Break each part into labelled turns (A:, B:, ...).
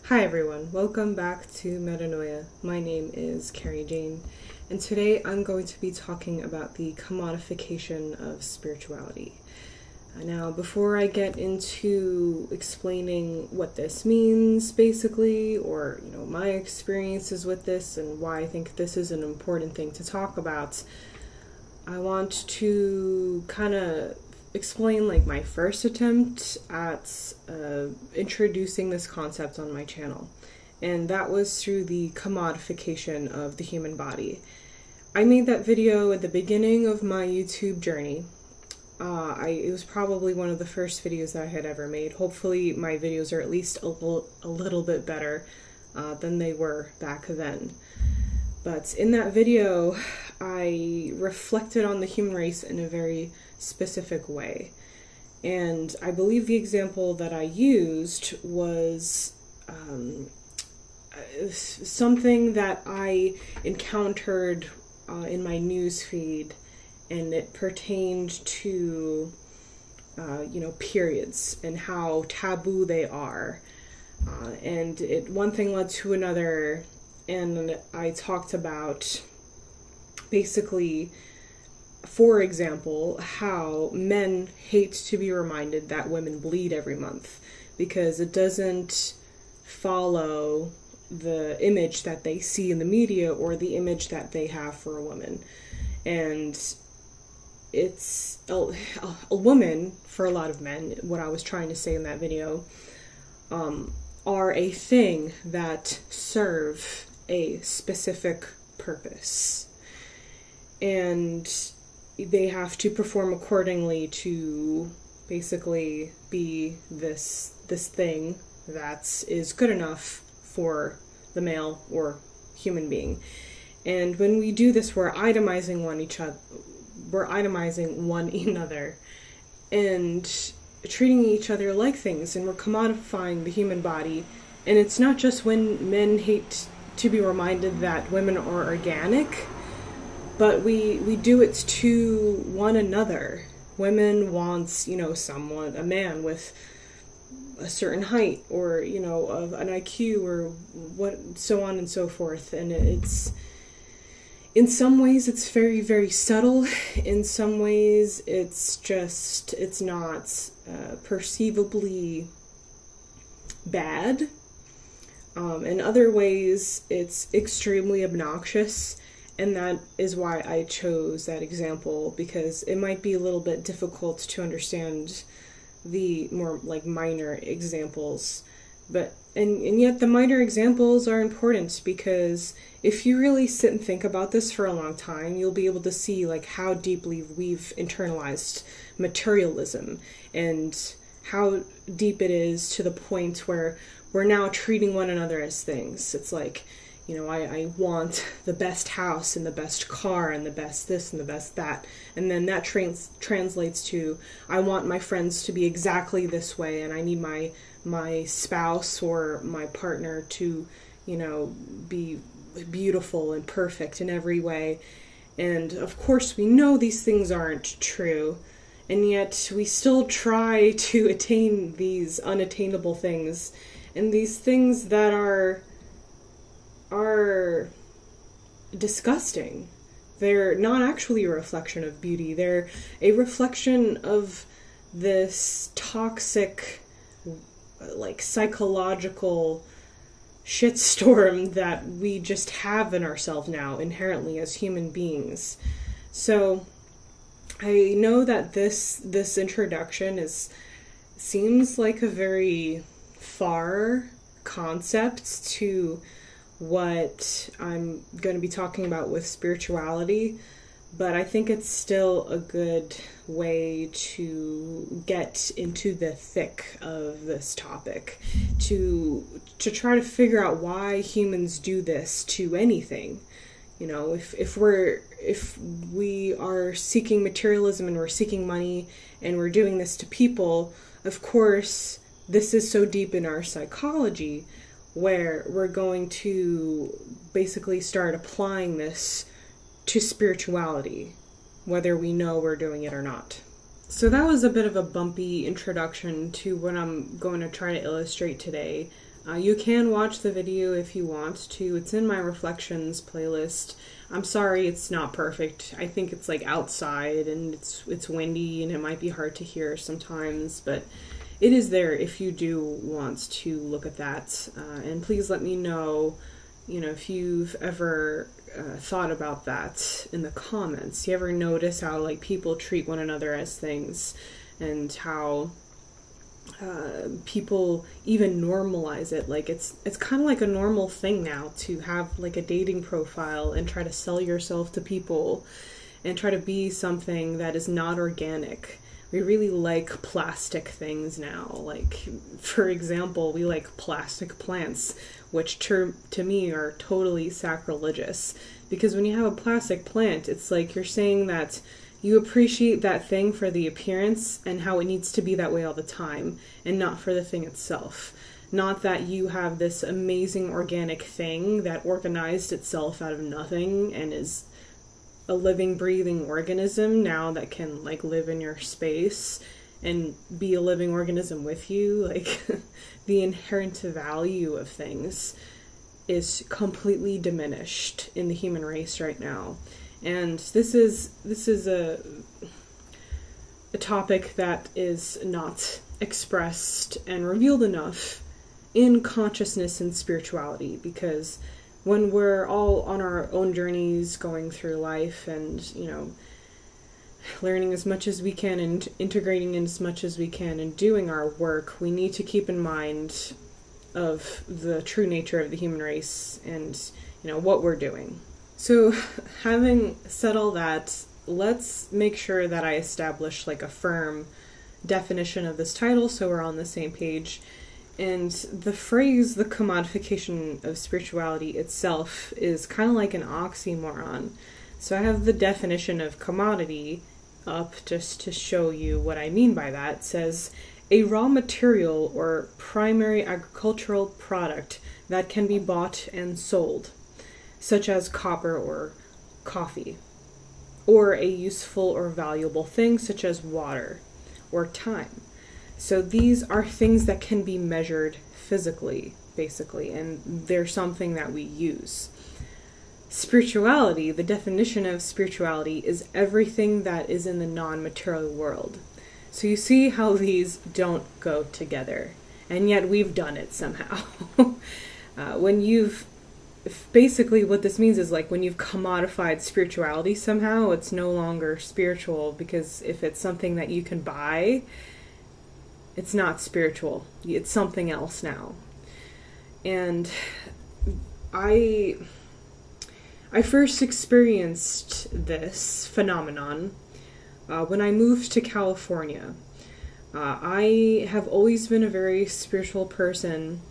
A: Hi everyone, welcome back to Metanoia. My name is Carrie Jane, and today I'm going to be talking about the commodification of spirituality. Now, before I get into explaining what this means, basically, or my experiences with this and why I think this is an important thing to talk about, I want to kind of explain my first attempt at introducing this concept on my channel, and that was through the commodification of the human body. I made that video at the beginning of my YouTube journey. It was probably one of the first videos that I had ever made. Hopefully my videos are at least a little bit better than they were back then. But in that video, I reflected on the human race in a very specific way. And I believe the example that I used was something that I encountered in my news feed, and it pertained to periods and how taboo they are. And one thing led to another, and I talked about basically, for example, how men hate to be reminded that women bleed every month because it doesn't follow the image that they see in the media or the image that they have for a woman. And it's a woman, for a lot of men, what I was trying to say in that video, are a thing that serve a specific purpose. And they have to perform accordingly to basically be this thing that is good enough for the male or human being. And when we do this, we're itemizing one another and treating each other like things, and we're commodifying the human body. And it's not just when men hate to be reminded that women are organic, but we do it to one another. Women wants, a man with a certain height, or, of an IQ, or so on and so forth. And it's, in some ways, it's very, very subtle. In some ways, it's not perceivably bad. In other ways, it's extremely obnoxious. And that is why I chose that example, because it might be a little bit difficult to understand the more minor examples. And yet the minor examples are important, because if you really sit and think about this for a long time, you'll be able to see how deeply we've internalized materialism, and how deep it is to the point where we're now treating one another as things. It's I want the best house and the best car and the best this and the best that. And then that translates to, I want my friends to be exactly this way, and I need my spouse or my partner to, be beautiful and perfect in every way. And of course we know these things aren't true, and yet we still try to attain these unattainable things, and these things that are disgusting. They're not actually a reflection of beauty. They're a reflection of this toxic, psychological shitstorm that we just have in ourselves now, inherently as human beings. So I know that this introduction seems like a very far concept to what I'm going to be talking about with spirituality, but I think it's still a good way to get into the thick of this topic, to try to figure out why humans do this to anything. If we are seeking materialism and we're seeking money and we're doing this to people, of course this is so deep in our psychology, where we're going to basically start applying this to spirituality, whether we know we're doing it or not. So that was a bit of a bumpy introduction to what I'm going to try to illustrate today. You can watch the video if you want to. It's in my Reflections playlist. I'm sorry it's not perfect. I think it's like outside and it's windy and it might be hard to hear sometimes, but it is there if you do want to look at that. And please let me know, if you've ever thought about that in the comments. You ever notice how like people treat one another as things, and how people even normalize it? Like it's kind of like a normal thing now to have like a dating profile and try to sell yourself to people and try to be something that is not organic. We really like plastic things now. Like, for example, we like plastic plants, which to me are totally sacrilegious. Because when you have a plastic plant, it's like you're saying that you appreciate that thing for the appearance and how it needs to be that way all the time, and not for the thing itself. Not that you have this amazing organic thing that organized itself out of nothing and is a living, breathing organism now that can like live in your space and be a living organism with you. Like the inherent value of things is completely diminished in the human race right now. And this is a topic that is not expressed and revealed enough in consciousness and spirituality, because when we're all on our own journeys going through life and, learning as much as we can and integrating in as much as we can and doing our work, we need to keep in mind of the true nature of the human race and, what we're doing. So having said all that, let's make sure that I establish like a firm definition of this title so we're on the same page. And the phrase, the commodification of spirituality itself, is kind of like an oxymoron. So I have the definition of commodity up just to show you what I mean by that. It says, a raw material or primary agricultural product that can be bought and sold, such as copper or coffee, or a useful or valuable thing such as water or time. So these are things that can be measured physically, basically, and they're something that we use. Spirituality, the definition of spirituality, is everything that is in the non-material world. So you see how these don't go together, and yet we've done it somehow. Basically what this means is like when you've commodified spirituality somehow, it's no longer spiritual, because if it's something that you can buy, it's not spiritual. It's something else now. And I first experienced this phenomenon when I moved to California. I have always been a very spiritual person,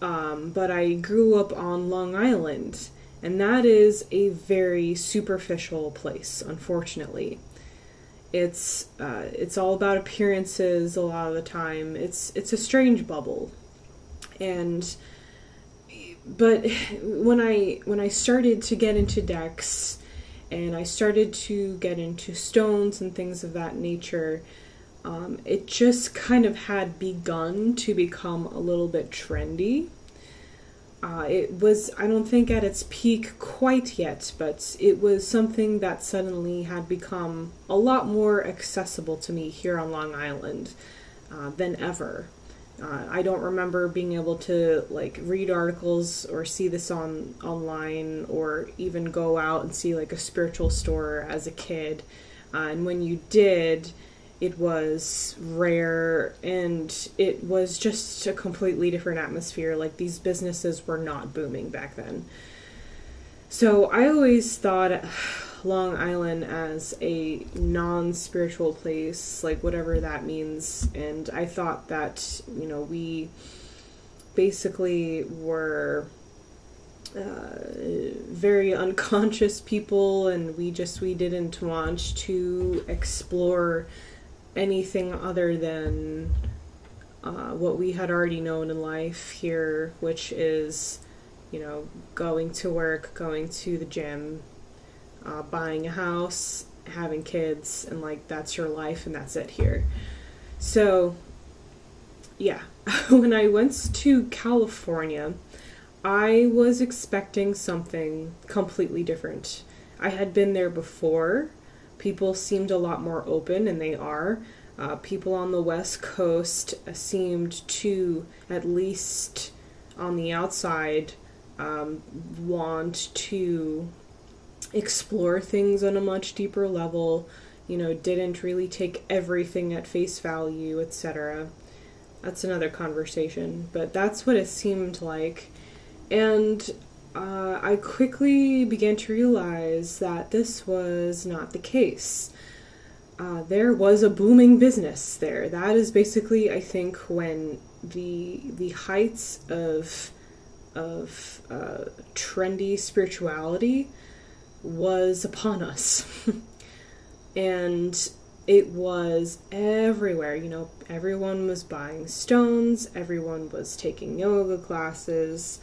A: but I grew up on Long Island, and that is a very superficial place, unfortunately. It's all about appearances a lot of the time. It's a strange bubble. But when I started to get into decks, and I started to get into stones and things of that nature, it just kind of had begun to become a little bit trendy. It was, I don't think, at its peak quite yet, but it was something that suddenly had become a lot more accessible to me here on Long Island than ever. I don't remember being able to like read articles or see this online, or even go out and see like a spiritual store as a kid. And when you did, it was rare, and it was just a completely different atmosphere. Like, these businesses were not booming back then. So I always thought Long Island as a non-spiritual place, like whatever that means. And I thought that, we basically were very unconscious people, and we didn't want to explore anything other than what we had already known in life here, which is, going to work, going to the gym, buying a house, having kids, and like that's your life and that's it here. So yeah, when I went to California, I was expecting something completely different. I had been there before. People seemed a lot more open, and they are. People on the West Coast seemed to, at least on the outside, want to explore things on a much deeper level, didn't really take everything at face value, etc. That's another conversation, but that's what it seemed like. And I quickly began to realize that this was not the case. There was a booming business there. That is basically, I think, when the heights of trendy spirituality was upon us. And it was everywhere, everyone was buying stones, everyone was taking yoga classes,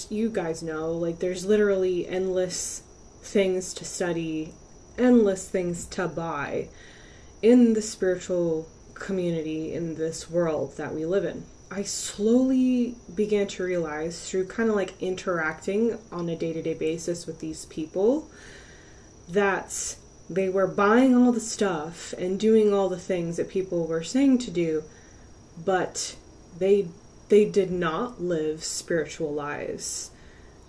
A: you guys know, there's literally endless things to study, endless things to buy in the spiritual community in this world that we live in. I slowly began to realize through kind of interacting on a day-to-day basis with these people that they were buying all the stuff and doing all the things that people were saying to do, but they did not live spiritual lives.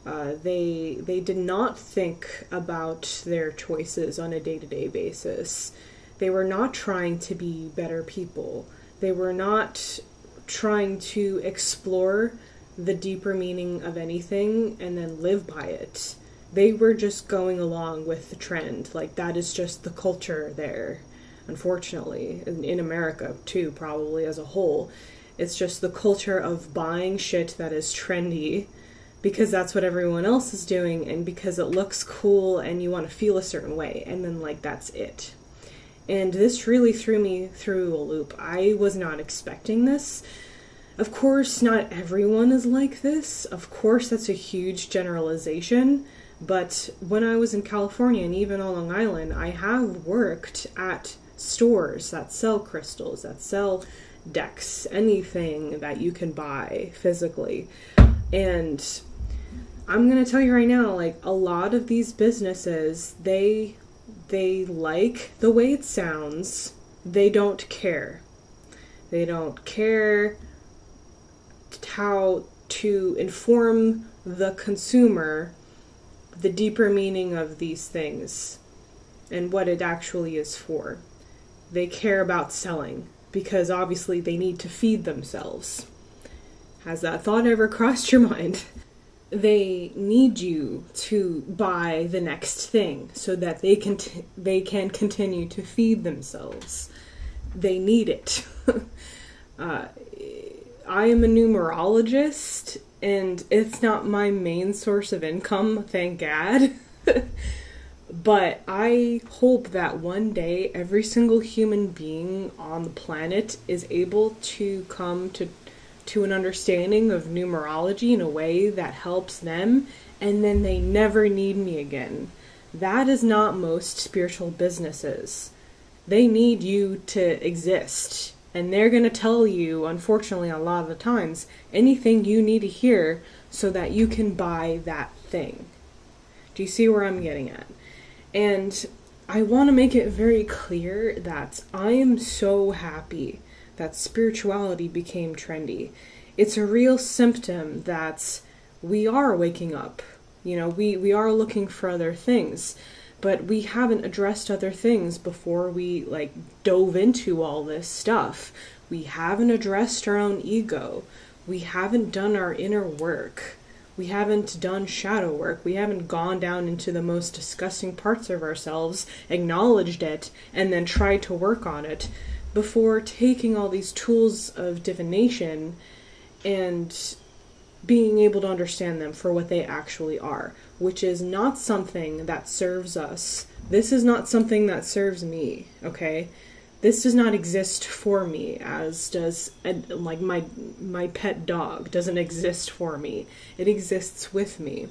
A: They did not think about their choices on a day-to-day basis. They were not trying to be better people. They were not trying to explore the deeper meaning of anything and then live by it. They were just going along with the trend. That is just the culture there, unfortunately. In America, too, probably as a whole. It's just the culture of buying shit that is trendy because that's what everyone else is doing and because it looks cool and you want to feel a certain way. And then, that's it. And this really threw me through a loop. I was not expecting this. Of course, not everyone is like this. Of course, that's a huge generalization. But when I was in California and even on Long Island, I have worked at stores that sell crystals, that sell decks, anything that you can buy physically. And I'm going to tell you right now, a lot of these businesses, they like the way it sounds. They don't care. They don't care how to inform the consumer the deeper meaning of these things and what it actually is for. They care about selling because obviously they need to feed themselves. Has that thought ever crossed your mind? They need you to buy the next thing so that they can continue to feed themselves. They need it. I am a numerologist, and it's not my main source of income, thank God. But I hope that one day every single human being on the planet is able to come to an understanding of numerology in a way that helps them, and then they never need me again. That is not most spiritual businesses. They need you to exist. And they're going to tell you, unfortunately, a lot of the times, anything you need to hear so that you can buy that thing. Do you see where I'm getting at? And I want to make it very clear that I am so happy that spirituality became trendy. It's a real symptom that we are waking up. We are looking for other things. But we haven't addressed other things before we dove into all this stuff. We haven't addressed our own ego. We haven't done our inner work. We haven't done shadow work. We haven't gone down into the most disgusting parts of ourselves, acknowledged it, and then tried to work on it before taking all these tools of divination and being able to understand them for what they actually are, which is not something that serves us. This is not something that serves me, okay? This does not exist for me, as does, my pet dog doesn't exist for me. It exists with me.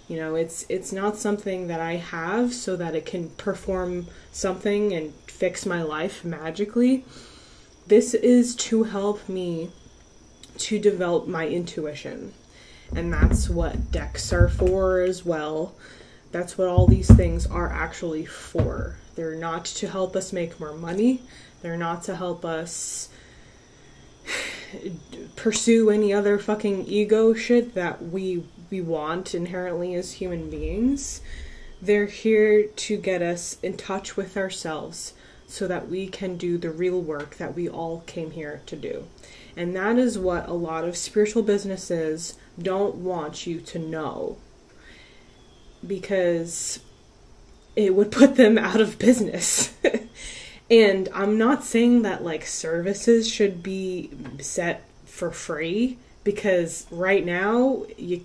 A: It's not something that I have so that it can perform something and fix my life magically. This is to help me to develop my intuition. And that's what decks are for as well. That's what all these things are actually for. They're not to help us make more money. They're not to help us pursue any other fucking ego shit that we want inherently as human beings. They're here to get us in touch with ourselves so that we can do the real work that we all came here to do. And that is what a lot of spiritual businesses don't want you to know, because it would put them out of business. And I'm not saying that like services should be set for free, because right now you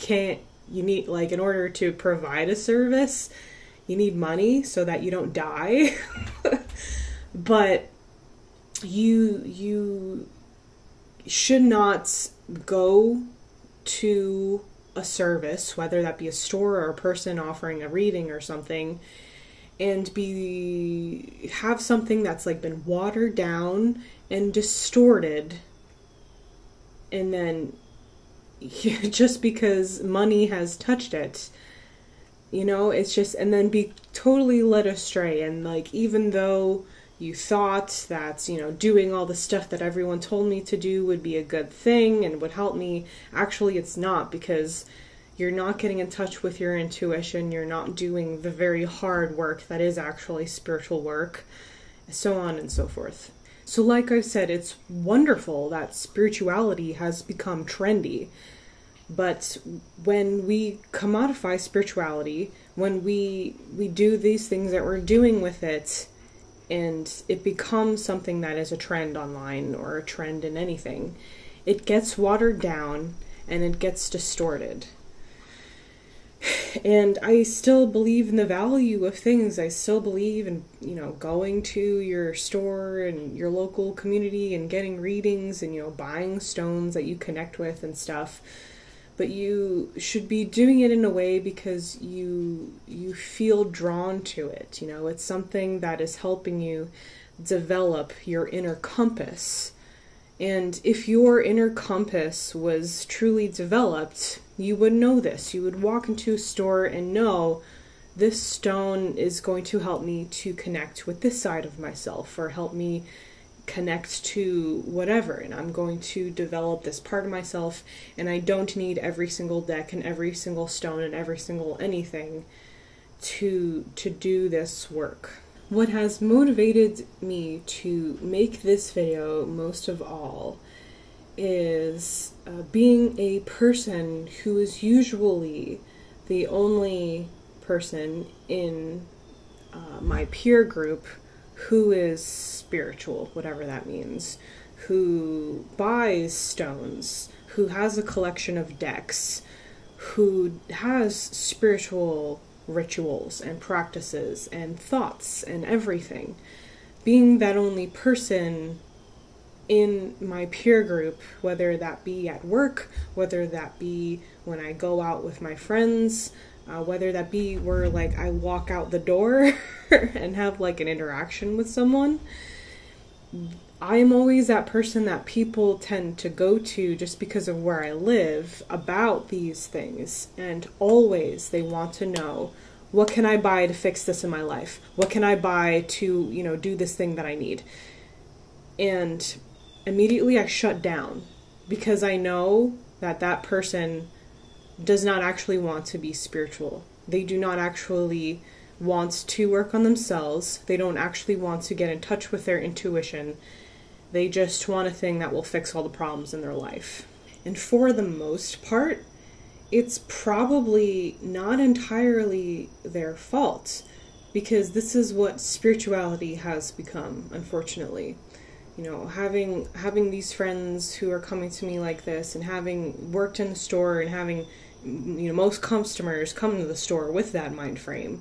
A: need, like, in order to provide a service, you need money so that you don't die. But you should not go to a service, whether that be a store or a person offering a reading or something, and have something that's like been watered down and distorted, and then just because money has touched it, it's just, and then be totally led astray. And like, even though you thought that, doing all the stuff that everyone told me to do would be a good thing and would help me, actually it's not, because you're not getting in touch with your intuition, you're not doing the very hard work that is actually spiritual work, so on and so forth. So like I said, it's wonderful that spirituality has become trendy, but when we commodify spirituality, when we do these things that we're doing with it, and it becomes something that is a trend online or a trend in anything, it gets watered down and it gets distorted. And I still believe in the value of things. I still believe in, going to your store and your local community and getting readings and, buying stones that you connect with and stuff. But you should be doing it in a way because you feel drawn to it. It's something that is helping you develop your inner compass. And if your inner compass was truly developed, you would know this. You would walk into a store and know, this stone is going to help me to connect with this side of myself, or help me connect to whatever, and I'm going to develop this part of myself, and I don't need every single deck and every single stone and every single anything to do this work. What has motivated me to make this video most of all is being a person who is usually the only person in my peer group who is spiritual, whatever that means, who buys stones, who has a collection of decks, who has spiritual rituals and practices and thoughts and everything. Being that only person in my peer group, whether that be at work, whether that be when I go out with my friends, whether that be where like I walk out the door and have like an interaction with someone, I am always that person that people tend to go to just because of where I live about these things. And always they want to know, what can I buy to fix this in my life? What can I buy to, do this thing that I need? And immediately I shut down, because I know that that person does not actually want to be spiritual. They do not actually want to work on themselves. They don't actually want to get in touch with their intuition. They just want a thing that will fix all the problems in their life. And for the most part, it's probably not entirely their fault, because this is what spirituality has become, unfortunately. Having these friends who are coming to me like this, and having worked in the store, and having, most customers come to the store with that mind frame.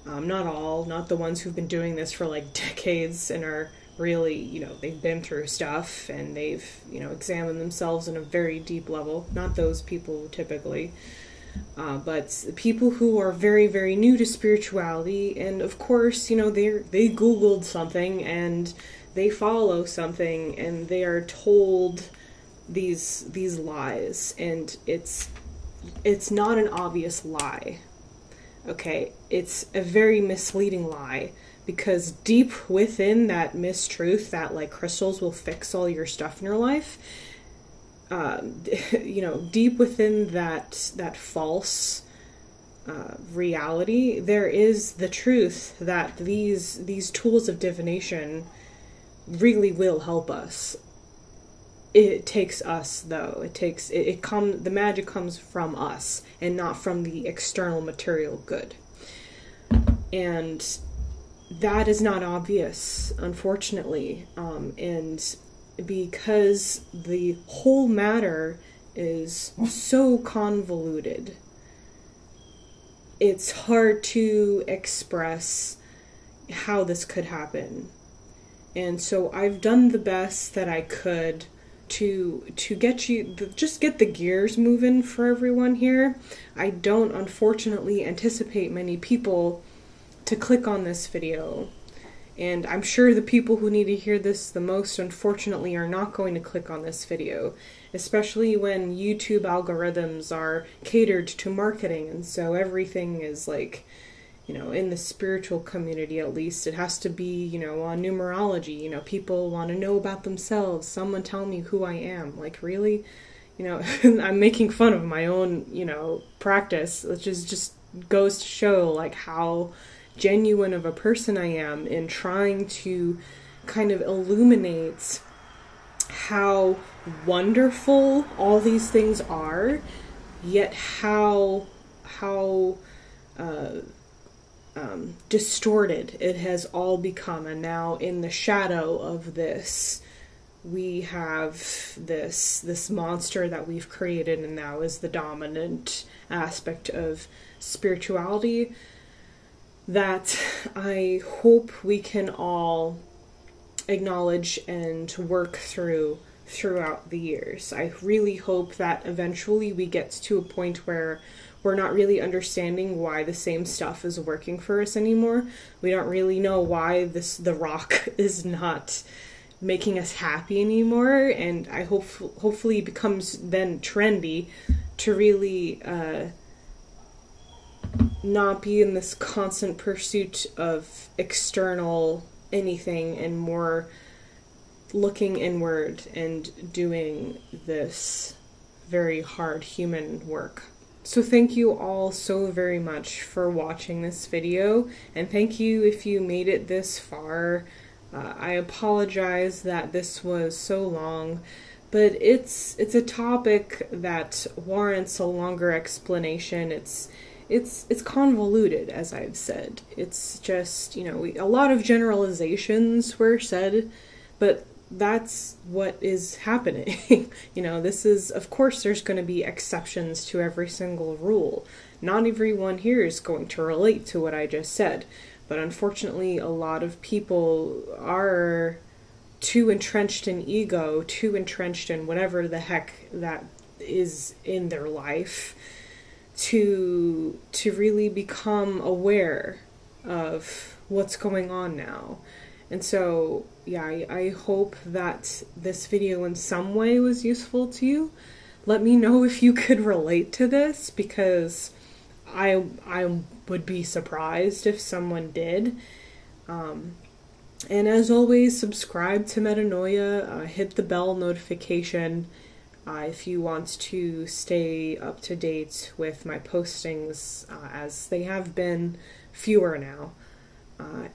A: Not all, not the ones who've been doing this for like decades and are really, they've been through stuff and they've, examined themselves on a very deep level. Not those people typically, but people who are very, very new to spirituality. And of course, they Googled something and they follow something and they are told these lies, and it's not an obvious lie. Okay, it's a very misleading lie, because deep within that mistruth that like crystals will fix all your stuff in your life, you know, deep within that false reality, there is the truth that these tools of divination really will help us. It takes us, though. The magic comes from us and not from the external material good. And that is not obvious, unfortunately. And because the whole matter is so convoluted, it's hard to express how this could happen. And so I've done the best that I could to get the gears moving for everyone here. I don't, unfortunately, anticipate many people to click on this video. And I'm sure the people who need to hear this the most, unfortunately, are not going to click on this video, especially when YouTube algorithms are catered to marketing, and so everything is like, you know, in the spiritual community at least, it has to be, you know, on numerology. You know, people want to know about themselves. Someone tell me who I am. Like, really? You know, I'm making fun of my own, you know, practice, which just goes to show, like, how genuine of a person I am in trying to kind of illuminate how wonderful all these things are, yet how distorted it has all become. And now in the shadow of this, we have this monster that we've created, and now is the dominant aspect of spirituality that I hope we can all acknowledge and work throughout the years. I really hope that eventually we get to a point where we're not really understanding why the same stuff is working for us anymore. We don't really know why the rock is not making us happy anymore, and I hopefully it becomes then trendy to really not be in this constant pursuit of external anything, and more looking inward and doing this very hard human work. So thank you all so very much for watching this video, and thank you if you made it this far. I apologize that this was so long, but it's a topic that warrants a longer explanation. It's convoluted, as I've said. It's just, you know, a lot of generalizations were said, but that's what is happening. You know, this is, of course, there's going to be exceptions to every single rule. Not everyone here is going to relate to what I just said, but unfortunately, a lot of people are too entrenched in ego, too entrenched in whatever the heck that is in their life, to really become aware of what's going on now. And so, yeah, I hope that this video in some way was useful to you. Let me know if you could relate to this, because I would be surprised if someone did. And as always, subscribe to Metanoia, hit the bell notification if you want to stay up to date with my postings, as they have been fewer now.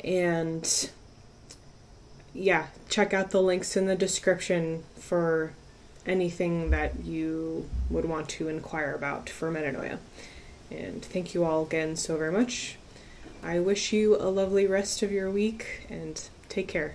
A: And yeah, check out the links in the description for anything that you would want to inquire about for Metanoia. And thank you all again so very much. I wish you a lovely rest of your week, and take care.